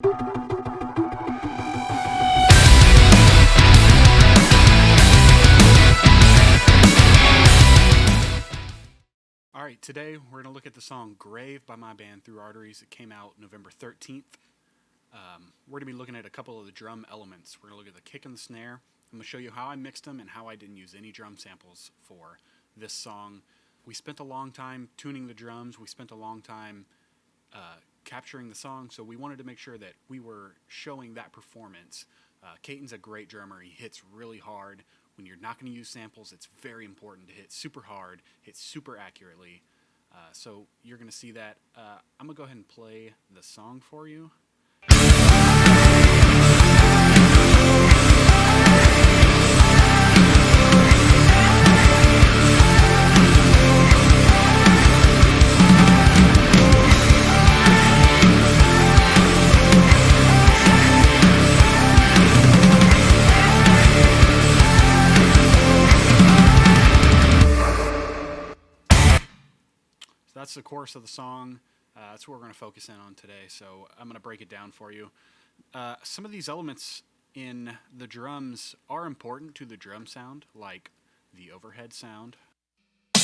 Alright, today we're going to look at the song Grave by my band Through Arteries. It came out November 13th. We're going to be looking at a couple of the drum elements. We're going to look at the kick and the snare. I'm going to show you how I mixed them and how I didn't use any drum samples for this song. We spent a long time tuning the drums. We spent a long time capturing the song, so we wanted to make sure that we were showing that performance. Caton's a great drummer. He hits really hard. When you're not going to use samples, it's very important to hit super hard, hit super accurately. So you're going to see that. I'm going to go ahead and play the song for you. That's the chorus of the song. That's what we're going to focus in on today. So I'm going to break it down for you. Some of these elements in the drums are important to the drum sound, like the overhead sound. I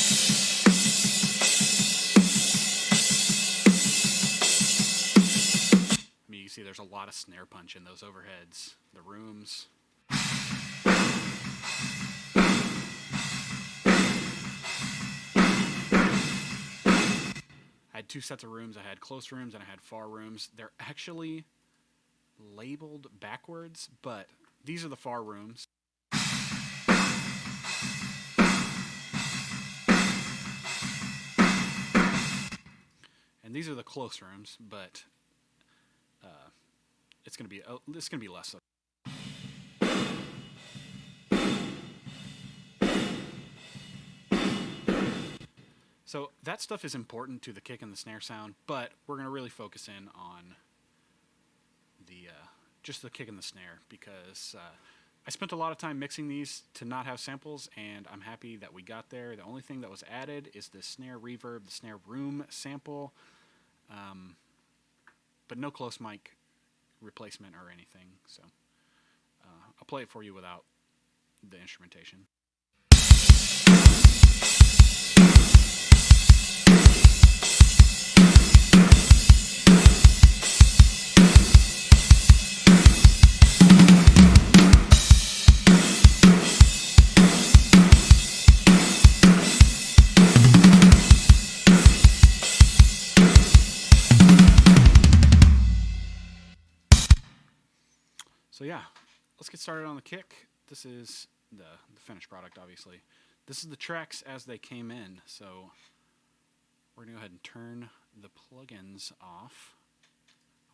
mean, you see there's a lot of snare punch in those overheads. The rooms. I had two sets of rooms. I had close rooms and I had far rooms. They're actually labeled backwards, but these are the far rooms. And these are the close rooms, but it's going to be less. So that stuff is important to the kick and the snare sound, but we're going to really focus in on the just the kick and the snare, because I spent a lot of time mixing these to not have samples, and I'm happy that we got there. The only thing that was added is the snare reverb, the snare room sample, but no close mic replacement or anything. So I'll play it for you without the instrumentation. So yeah, let's get started on the kick. This is the finished product, obviously. This is the tracks as they came in. So we're going to go ahead and turn the plugins off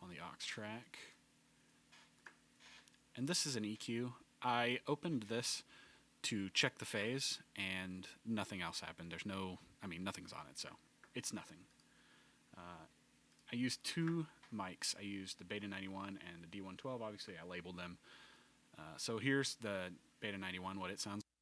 on the aux track. And this is an EQ. I opened this to check the phase, and nothing else happened. Nothing's on it, so it's nothing. I used two mics. I used the Beta 91 and the D112. Obviously, I labeled them. So here's the Beta 91, what it sounds like.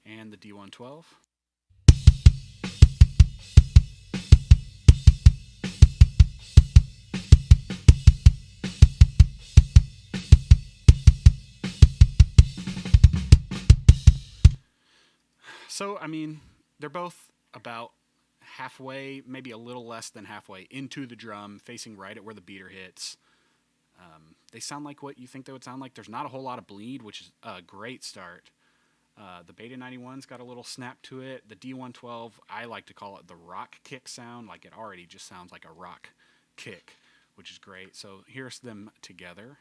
And the D112. So, they're both about halfway, maybe a little less than halfway into the drum, facing right at where the beater hits. They sound like what you think they would sound like. There's not a whole lot of bleed, which is a great start. The Beta 91's got a little snap to it. The D112, I like to call it the rock kick sound. Like, it already just sounds like a rock kick, which is great. So here's them together.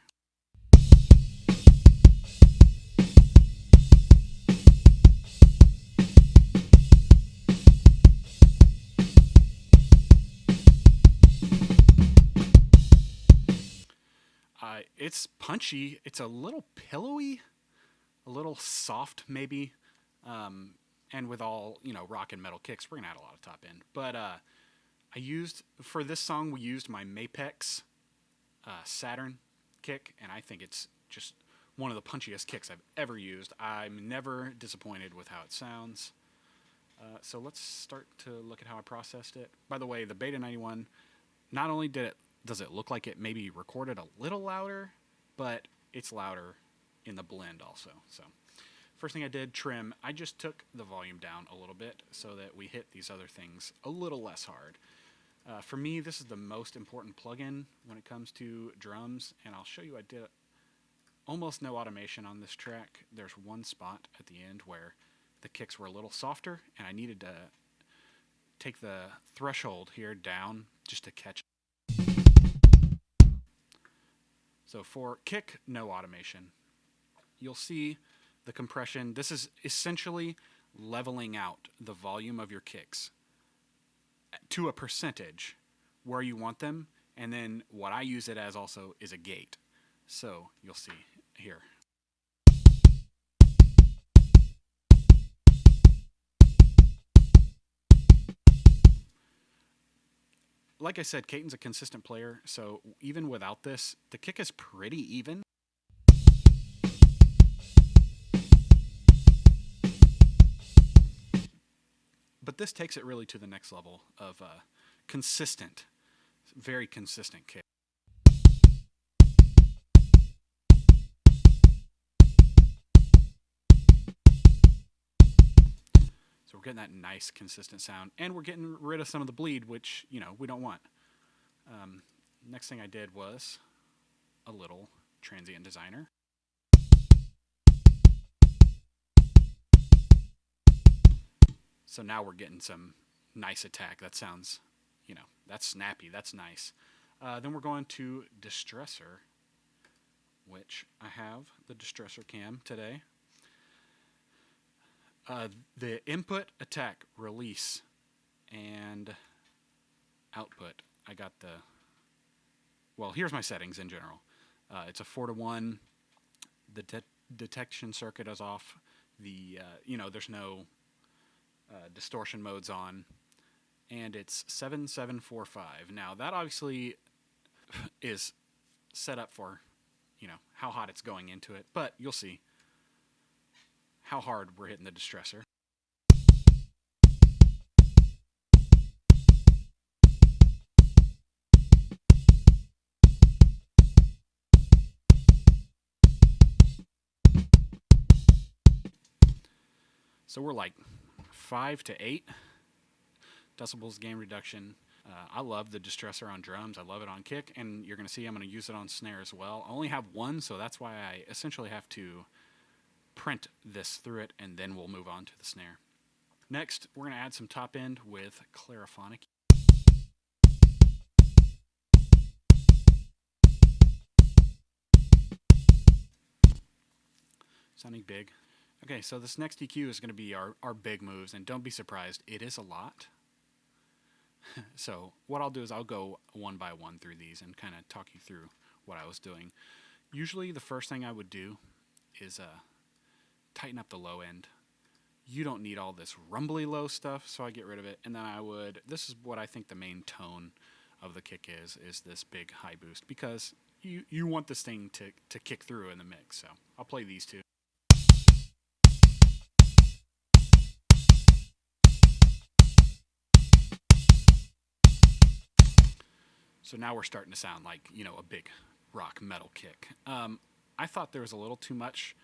It's punchy. It's a little pillowy, a little soft maybe, and with all rock and metal kicks, we're gonna add a lot of top end. But for this song we used my Mapex Saturn Kick, and I think it's just one of the punchiest kicks I've ever used. I'm never disappointed with how it sounds. So let's start to look at how I processed it. By the way, the Beta 91, not only does it look like it maybe recorded a little louder, but it's louder in the blend also. So first thing I did, trim. I just took the volume down a little bit so that we hit these other things a little less hard. For me, this is the most important plugin when it comes to drums, and I'll show you I did almost no automation on this track. There's one spot at the end where the kicks were a little softer, and I needed to take the threshold here down just to catch. So for kick, no automation. You'll see the compression. This is essentially leveling out the volume of your kicks to a percentage where you want them, and then what I use it as also is a gate. So you'll see here. Like I said, Caton's a consistent player, so even without this, the kick is pretty even. But this takes it really to the next level of consistent, very consistent kick. So we're getting that nice, consistent sound, and we're getting rid of some of the bleed, which, we don't want. Next thing I did was a little transient designer. So now we're getting some nice attack. That sounds, that's snappy. That's nice. Then we're going to Distressor, which I have the Distressor cam today. The input, attack, release, and output. I got here's my settings in general. It's a 4-to-1. The detection circuit is off. There's no distortion modes on, and it's 7745. Now that obviously is set up for how hot it's going into it, but you'll see how hard we're hitting the Distressor. So we're like 5 to 8 decibels gain reduction. I love the Distressor on drums. I love it on kick, and you're going to see I'm going to use it on snare as well. I only have one, so that's why I essentially have to print this through it, and then we'll move on to the snare. Next, we're going to add some top end with clariphonic. Sounding big. Okay, so this next EQ is going to be our big moves, and don't be surprised, it is a lot. So what I'll do is I'll go one by one through these and kind of talk you through what I was doing. Usually the first thing I would do is tighten up the low end. You don't need all this rumbly low stuff, so I get rid of it. And then this is what I think the main tone of the kick is this big high boost, because you want this thing to kick through in the mix. So I'll play these two. So now we're starting to sound like, a big rock metal kick. I thought there was a little too much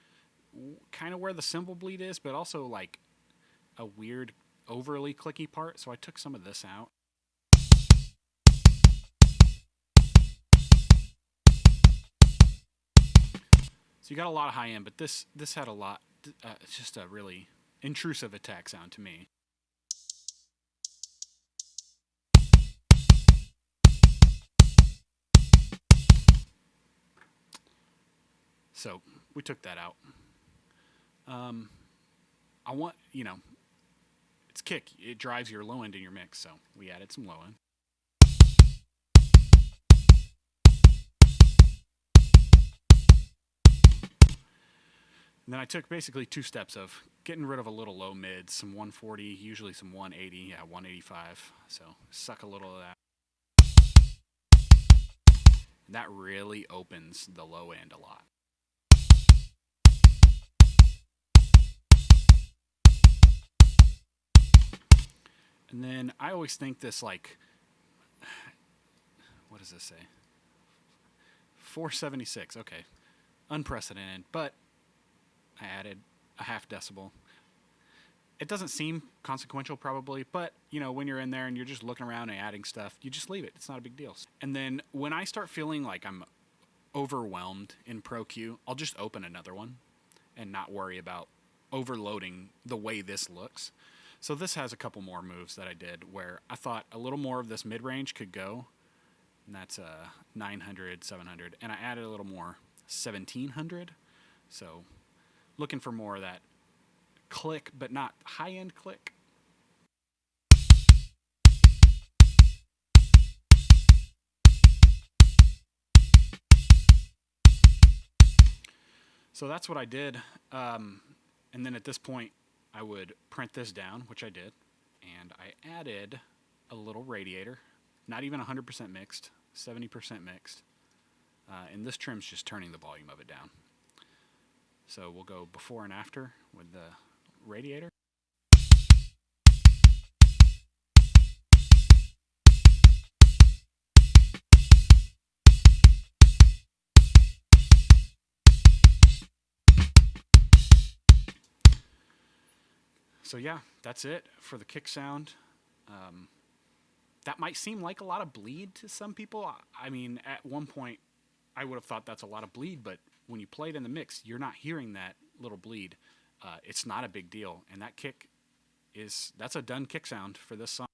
kind of where the cymbal bleed is, but also like a weird overly clicky part, so I took some of this out. So you got a lot of high end, but this had a lot, it's just a really intrusive attack sound to me. So we took that out. I want, it's kick. It drives your low end in your mix, so we added some low end. And then I took basically 2 steps of getting rid of a little low mid, some 140, usually some 180, 185. So suck a little of that. And that really opens the low end a lot. And then I always think this, like, what does this say? 476. Okay, unprecedented, but I added a half decibel. It doesn't seem consequential probably, but when you're in there and you're just looking around and adding stuff, you just leave it. It's not a big deal. And then when I start feeling like I'm overwhelmed in Pro Q, I'll just open another one and not worry about overloading the way this looks. So this has a couple more moves that I did where I thought a little more of this mid-range could go, and that's 900, 700, and I added a little more 1700. So looking for more of that click, but not high-end click. So that's what I did. And then at this point, I would print this down, which I did. And I added a little radiator, not even 100% mixed, 70% mixed. And this trim's just turning the volume of it down. So we'll go before and after with the radiator. So yeah, that's it for the kick sound. That might seem like a lot of bleed to some people. I mean, at one point, I would have thought that's a lot of bleed, but when you play it in the mix, you're not hearing that little bleed. It's not a big deal, and that kick that's a done kick sound for this song.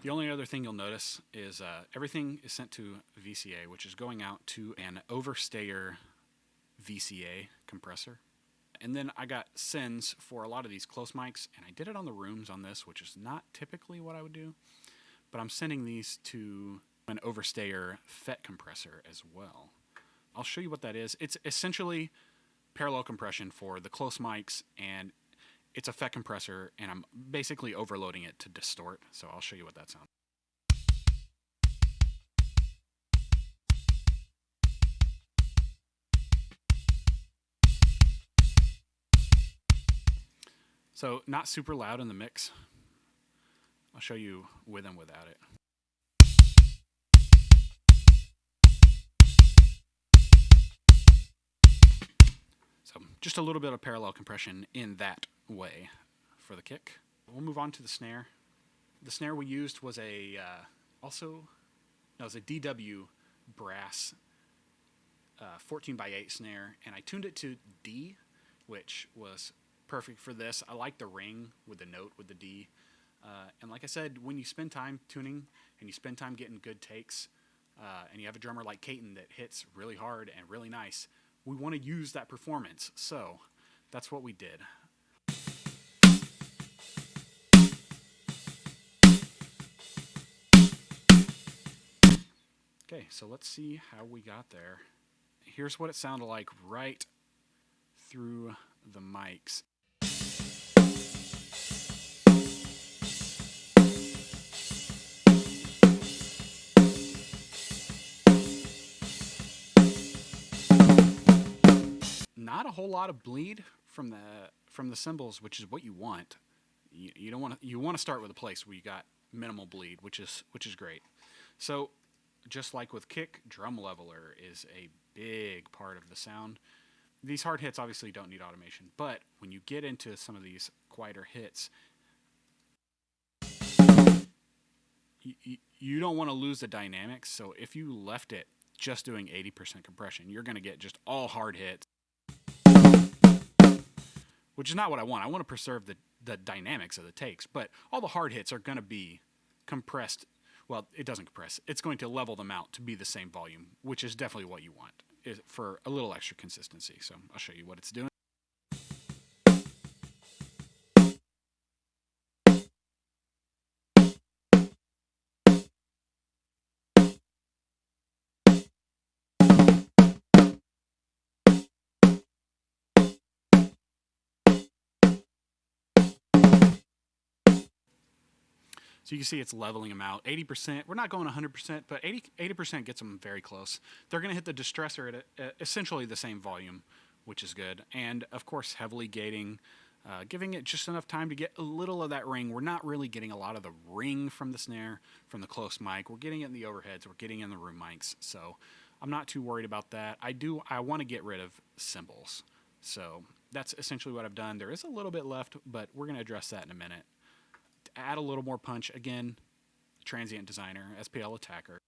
The only other thing you'll notice is everything is sent to VCA, which is going out to an overstayer VCA compressor. And then I got sends for a lot of these close mics, and I did it on the rooms on this, which is not typically what I would do. But I'm sending these to an overstayer FET compressor as well. I'll show you what that is. It's essentially parallel compression for the close mics, and it's a FET compressor, and I'm basically overloading it to distort. So I'll show you what that sounds like. So not super loud in the mix. I'll show you with and without it. So just a little bit of parallel compression in that way for the kick. We'll move on to the snare. The snare we used was a DW brass 14x8 snare, and I tuned it to D, which was perfect for this. I like the ring with the note with the D. And like I said, when you spend time tuning and you spend time getting good takes, and you have a drummer like Caton that hits really hard and really nice, we want to use that performance. So that's what we did. Okay, so let's see how we got there. Here's what it sounded like right through the mics. Not a whole lot of bleed from the cymbals, which is what you want. You don't want to. You want to start with a place where you got minimal bleed, which is great. So, just like with kick, drum leveler is a big part of the sound. These hard hits obviously don't need automation, but when you get into some of these quieter hits, you don't want to lose the dynamics. So if you left it just doing 80% compression, you're going to get just all hard hits, which is not what I want. I want to preserve the dynamics of the takes, but all the hard hits are going to be compressed. Well, it doesn't compress. It's going to level them out to be the same volume, which is definitely what you want for a little extra consistency. So I'll show you what it's doing. So you can see it's leveling them out. 80%, we're not going 100%, but 80% gets them very close. They're going to hit the Distressor at essentially the same volume, which is good. And, of course, heavily gating, giving it just enough time to get a little of that ring. We're not really getting a lot of the ring from the snare, from the close mic. We're getting it in the overheads. We're getting it in the room mics. So I'm not too worried about that. I want to get rid of cymbals. So that's essentially what I've done. There is a little bit left, but we're going to address that in a minute. To add a little more punch, again, Transient Designer, SPL Attacker.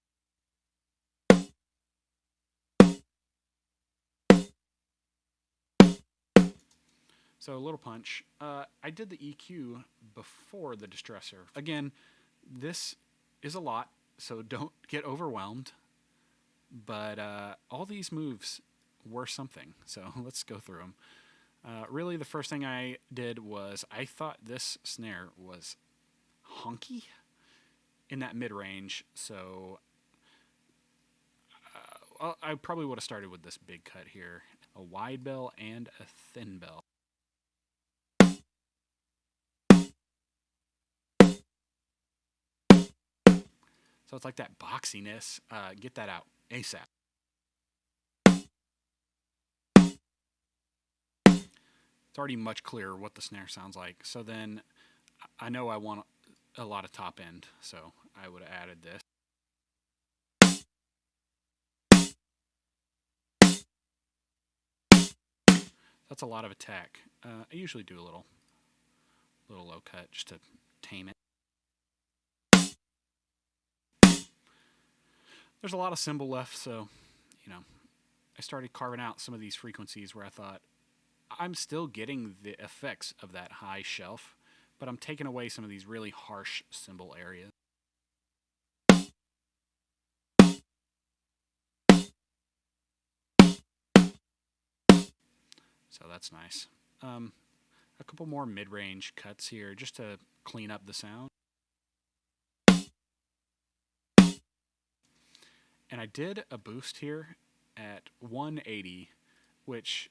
So a little punch. I did the EQ before the Distressor. Again, this is a lot, so don't get overwhelmed. But all these moves were something, so let's go through them. Really, the first thing I did was I thought this snare was honky in that mid-range, so I probably would have started with this big cut here. A wide bell and a thin bell. So it's like that boxiness. Get that out ASAP. It's already much clearer what the snare sounds like. So then I know I want a lot of top end, so I would have added this. That's a lot of attack. I usually do a little low cut just to tame it. There's a lot of cymbal left, so, I started carving out some of these frequencies where I thought, I'm still getting the effects of that high shelf, but I'm taking away some of these really harsh cymbal areas. So that's nice. A couple more mid-range cuts here just to clean up the sound. And I did a boost here at 180, which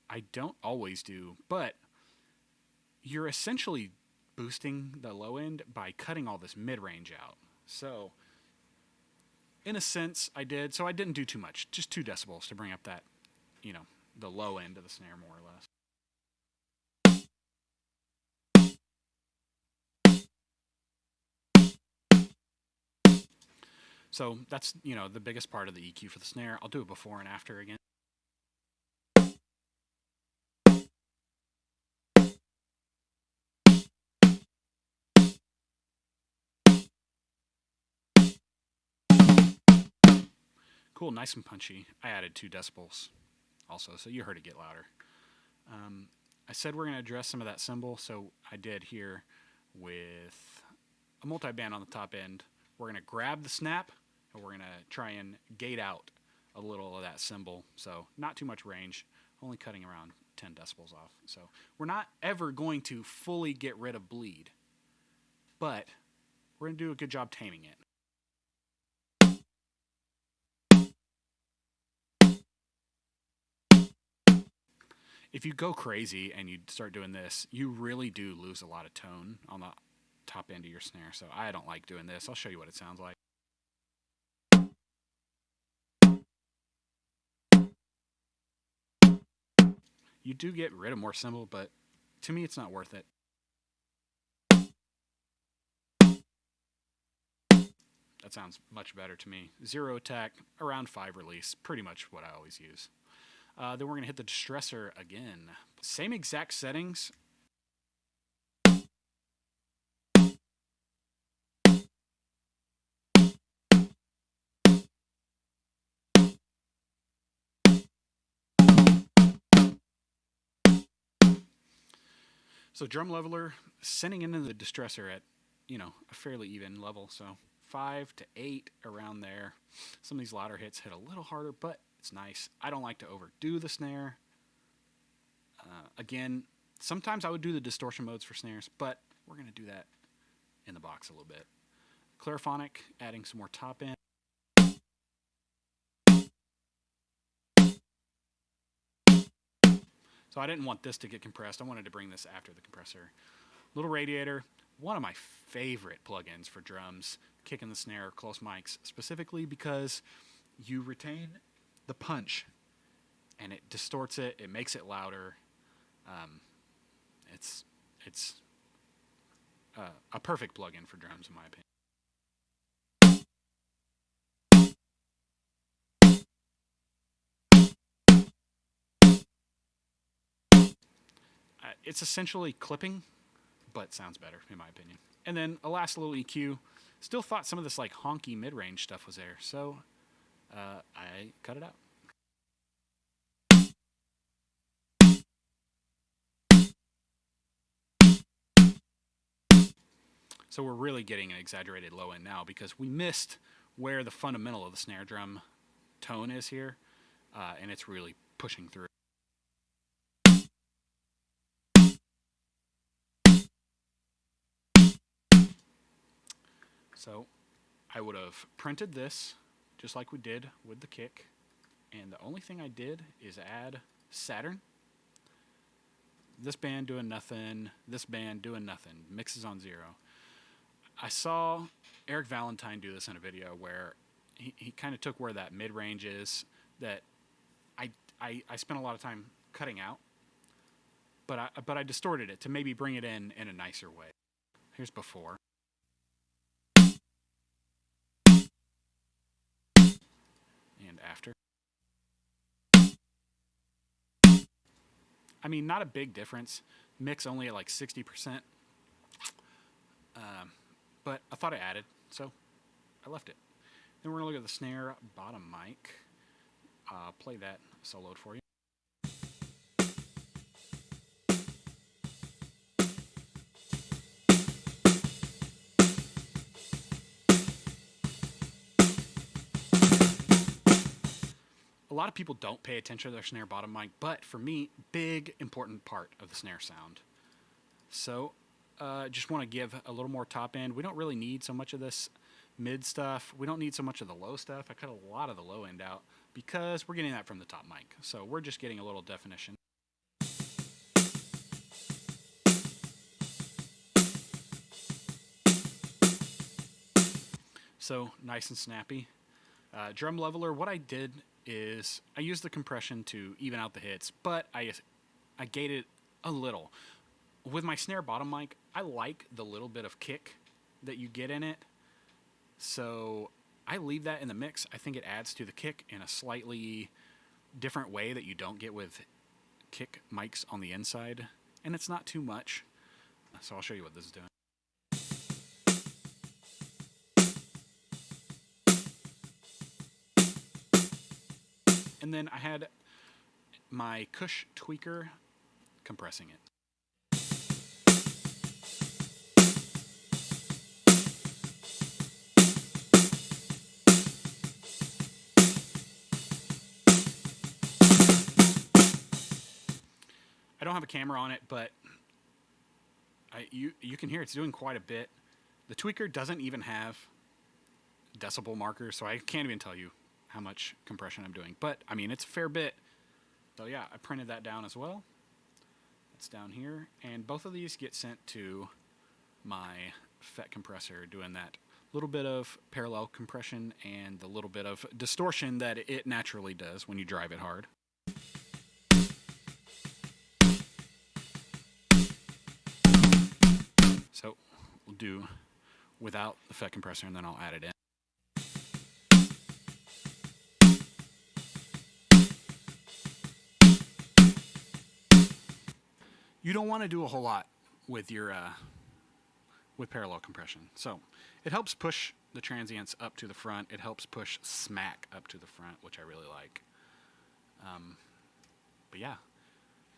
I don't always do, but you're essentially boosting the low end by cutting all this mid-range out. So, in a sense, I did. So I didn't do too much, just 2 decibels to bring up that, the low end of the snare more or less. So that's, the biggest part of the EQ for the snare. I'll do it before and after again. Cool, nice and punchy. I added 2 decibels also, so you heard it get louder. I said we're going to address some of that cymbal, so I did here with a multi-band on the top end. We're going to grab the snap, and we're going to try and gate out a little of that cymbal. So not too much range, only cutting around 10 decibels off. So we're not ever going to fully get rid of bleed, but we're going to do a good job taming it. If you go crazy and you start doing this, you really do lose a lot of tone on the top end of your snare. So I don't like doing this. I'll show you what it sounds like. You do get rid of more cymbal, but to me it's not worth it. That sounds much better to me. 0 attack, around 5 release, pretty much what I always use. Then we're going to hit the Distressor again. Same exact settings. So drum leveler, sending into the Distressor at, a fairly even level. So 5 to 8 around there. Some of these louder hits hit a little harder, but it's nice. I don't like to overdo the snare. Again, sometimes I would do the distortion modes for snares, but we're going to do that in the box a little bit. Clariphonic, adding some more top end. So I didn't want this to get compressed. I wanted to bring this after the compressor. Little radiator, one of my favorite plugins for drums, kick and the snare, close mics, specifically because you retain the punch and it distorts it, it makes it louder. It's a perfect plugin for drums, in my opinion. It's essentially clipping, but sounds better, in my opinion. And then a last little EQ. Still thought some of this like honky mid-range stuff was there, so I cut it out. So we're really getting an exaggerated low end now because we missed where the fundamental of the snare drum tone is here, and it's really pushing through. So I would have printed this just like we did with the kick, and the only thing I did is add Saturn. This band doing nothing, this band doing nothing, mixes on 0. I saw Eric Valentine do this in a video where he kind of took where that mid-range is that I spent a lot of time cutting out, but I distorted it to maybe bring it in a nicer way. Here's before. And after. I mean, not a big difference. Mix only at like 60%. But I thought I added, so I left it. Then we're going to look at the snare bottom mic. Play that soloed for you. A lot of people don't pay attention to their snare bottom mic, but for me, big, important part of the snare sound. So, just want to give a little more top end. We don't really need so much of this mid stuff. We don't need so much of the low stuff. I cut a lot of the low end out because we're getting that from the top mic. So we're just getting a little definition. So nice and snappy. Drum leveler, what I did is I used the compression to even out the hits, but I gated a little. With my snare bottom mic, I like the little bit of kick that you get in it, so I leave that in the mix. I think it adds to the kick in a slightly different way that you don't get with kick mics on the inside, and it's not too much. So I'll show you what this is doing. And then I had my Cush tweaker compressing it. I don't have a camera on it, but you can hear it's doing quite a bit. The tweaker doesn't even have decibel markers, so I can't even tell you how much compression I'm doing. But, I mean, it's a fair bit. So, yeah, I printed that down as well. It's down here. And both of these get sent to my FET compressor, doing that little bit of parallel compression and the little bit of distortion that it naturally does when you drive it hard. So we'll do without the FET compressor, and then I'll add it in. You don't want to do a whole lot with your with parallel compression. So it helps push the transients up to the front. It helps push smack up to the front, which I really like. But yeah,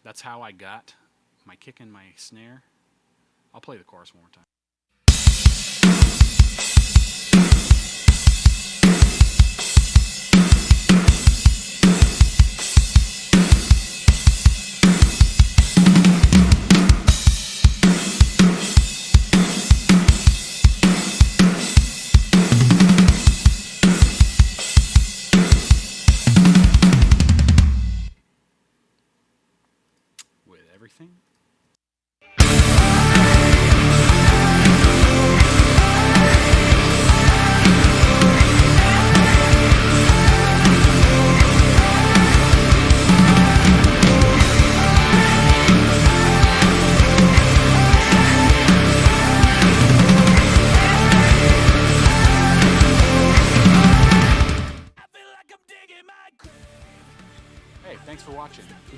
that's how I got my kick and my snare. I'll play the chorus one more time. With everything.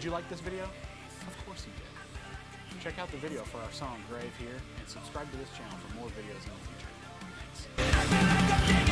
Did you like this video? Of course you did. Check out the video for our song Grave here, and subscribe to this channel for more videos in the future. Thanks.